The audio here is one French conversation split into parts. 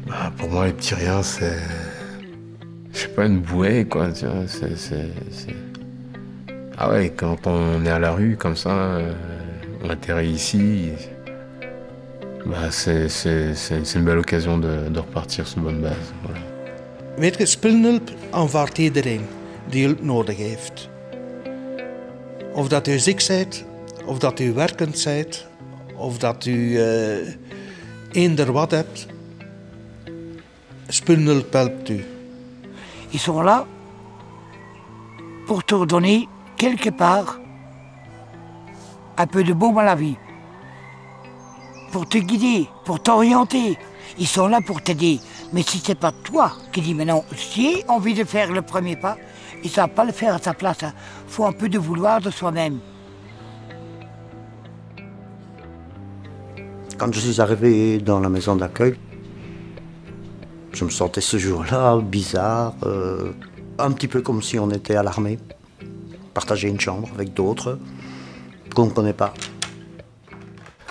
Bah, pour moi, les petits riens, c'est... Je sais pas, une bouée, quoi, tu vois, Ah ouais, quand on est à la rue, comme ça, on atterrit ici, bah c'est une belle occasion de repartir sur une bonne base, voilà. Weet je, speelhulp aanvaardt iedereen die hulp nodig heeft. Of dat u ziek bent, of dat u werkend bent, of dat u eender wat hebt, speelhulp helpt u. Ils sont là pour te donner quelque part un peu de baume à la vie, pour te guider, pour t'orienter. Ils sont là pour t'aider. Mais si c'est pas toi qui dis maintenant, j'ai envie de faire le premier pas, ils ne savent pas le faire à ta place. Il faut un peu de vouloir de soi-même. Quand je suis arrivé dans la maison d'accueil, je me sentais ce jour-là bizarre, un petit peu comme si on était à l'armée, partager une chambre avec d'autres qu'on ne connaît pas.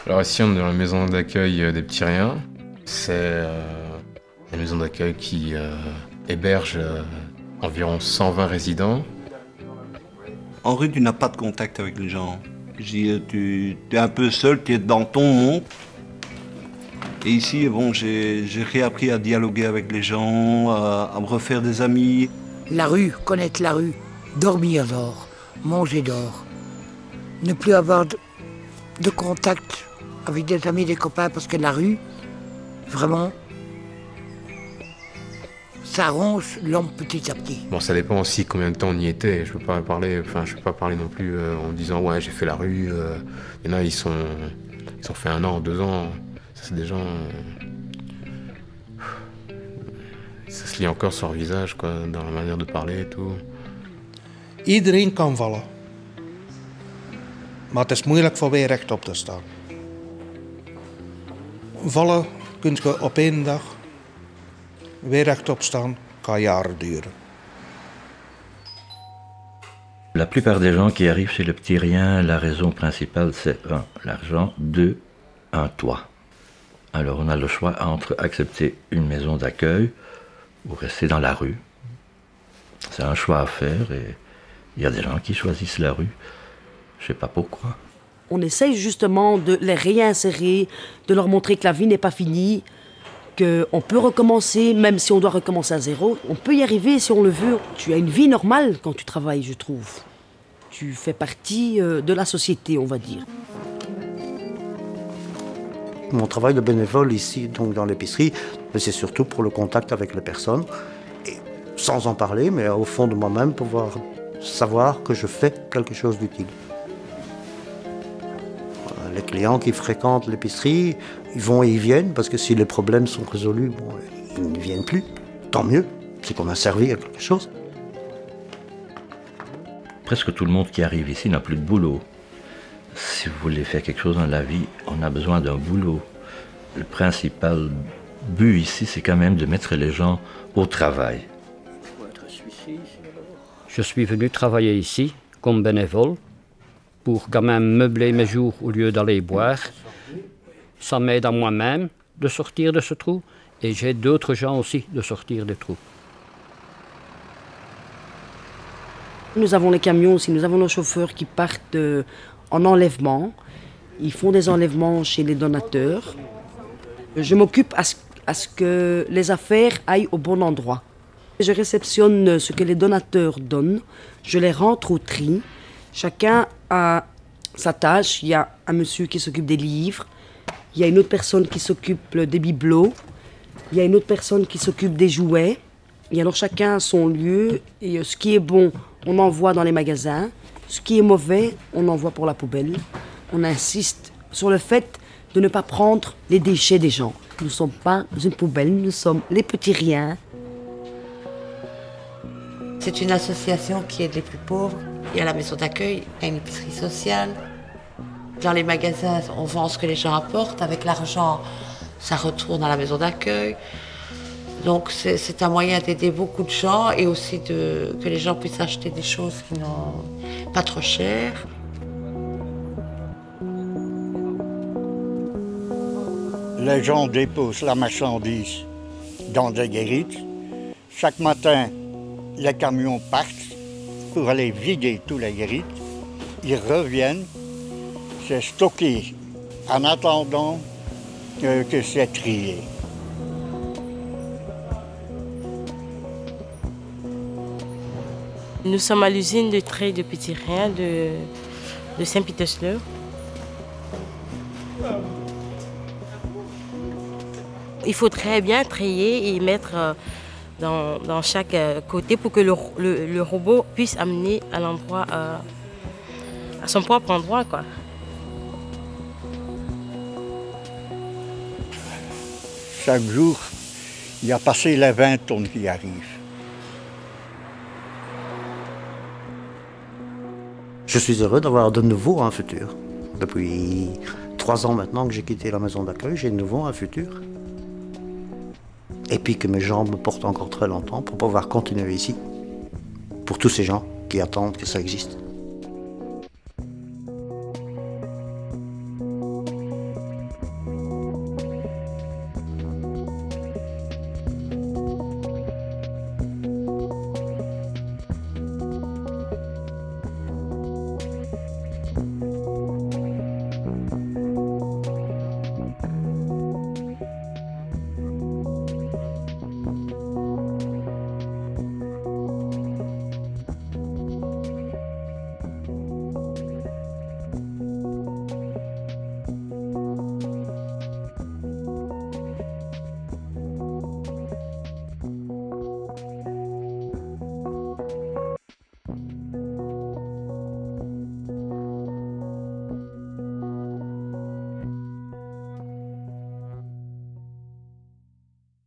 Alors ici, on est dans la maison d'accueil des petits riens. C'est une maison d'accueil qui héberge environ 120 résidents. En rue, tu n'as pas de contact avec les gens. Tu es un peu seul, tu es dans ton monde. Et ici, bon, j'ai réappris à dialoguer avec les gens, à me refaire des amis. La rue, connaître la rue, dormir dehors, manger dehors, ne plus avoir de contact avec des amis, des copains, parce que la rue, vraiment, ça ronge l'homme petit à petit. Bon, ça dépend aussi combien de temps on y était. Je peux pas parler non plus en disant ouais, j'ai fait la rue. Il y en a, ils ont fait 1 an, 2 ans. Ça, c'est des gens. Ça se lit encore sur leur visage, quoi, dans la manière de parler et tout. Iedereen kan vallen. Maar het is moeilijk voor weer rechtop te staan. Vallen kun je op 1 dag. Weer rechtop staan kan jaren duren. La plupart des gens qui arrivent chez le petit rien, la raison principale c'est 1, l'argent, 2, un toit. Alors on a le choix entre accepter une maison d'accueil ou rester dans la rue. C'est un choix à faire et il y a des gens qui choisissent la rue. Je ne sais pas pourquoi. On essaye justement de les réinsérer, de leur montrer que la vie n'est pas finie, qu'on peut recommencer, même si on doit recommencer à zéro. On peut y arriver si on le veut. Tu as une vie normale quand tu travailles, je trouve. Tu fais partie de la société, on va dire. Mon travail de bénévole ici, donc dans l'épicerie, c'est surtout pour le contact avec les personnes. Et sans en parler, mais au fond de moi-même, pouvoir savoir que je fais quelque chose d'utile. Les clients qui fréquentent l'épicerie, ils vont et ils viennent, parce que si les problèmes sont résolus, bon, ils ne viennent plus. Tant mieux, c'est qu'on a servi à quelque chose. Presque tout le monde qui arrive ici n'a plus de boulot. Si vous voulez faire quelque chose dans la vie, on a besoin d'un boulot. Le principal but ici, c'est quand même de mettre les gens au travail. Je suis venu travailler ici comme bénévole pour quand même meubler mes jours au lieu d'aller boire. Ça m'aide à moi-même de sortir de ce trou et j'aide d'autres gens aussi de sortir des trous. Nous avons les camions aussi, nous avons nos chauffeurs qui partent en enlèvement. Ils font des enlèvements chez les donateurs. Je m'occupe à ce que les affaires aillent au bon endroit. Je réceptionne ce que les donateurs donnent, je les rentre au tri. Chacun a sa tâche. Il y a un monsieur qui s'occupe des livres, il y a une autre personne qui s'occupe des bibelots, il y a une autre personne qui s'occupe des jouets. Et alors chacun a son lieu, et ce qui est bon, on envoie dans les magasins. Ce qui est mauvais, on envoie pour la poubelle. On insiste sur le fait de ne pas prendre les déchets des gens. Nous ne sommes pas une poubelle, nous sommes les petits riens. C'est une association qui aide les plus pauvres. Il y a la maison d'accueil, il y a une épicerie sociale. Dans les magasins, on vend ce que les gens apportent. Avec l'argent, ça retourne à la maison d'accueil. Donc c'est un moyen d'aider beaucoup de gens et aussi que les gens puissent acheter des choses qui n'ont pas trop cher. Les gens déposent la marchandise dans des guérites. Chaque matin, les camions partent pour aller vider tous les guérites. Ils reviennent, c'est stocké en attendant que c'est trié. Nous sommes à l'usine de trait de petits riens de Saint-Piterslev. Il faut très bien trier et mettre dans chaque côté pour que le robot puisse amener à l'endroit, à son propre endroit, quoi. Chaque jour, il y a passé les 20 tonnes qui arrivent. Je suis heureux d'avoir de nouveau un futur. Depuis 3 ans maintenant que j'ai quitté la maison d'accueil, j'ai de nouveau un futur. Et puis que mes jambes me portent encore très longtemps pour pouvoir continuer ici. Pour tous ces gens qui attendent que ça existe.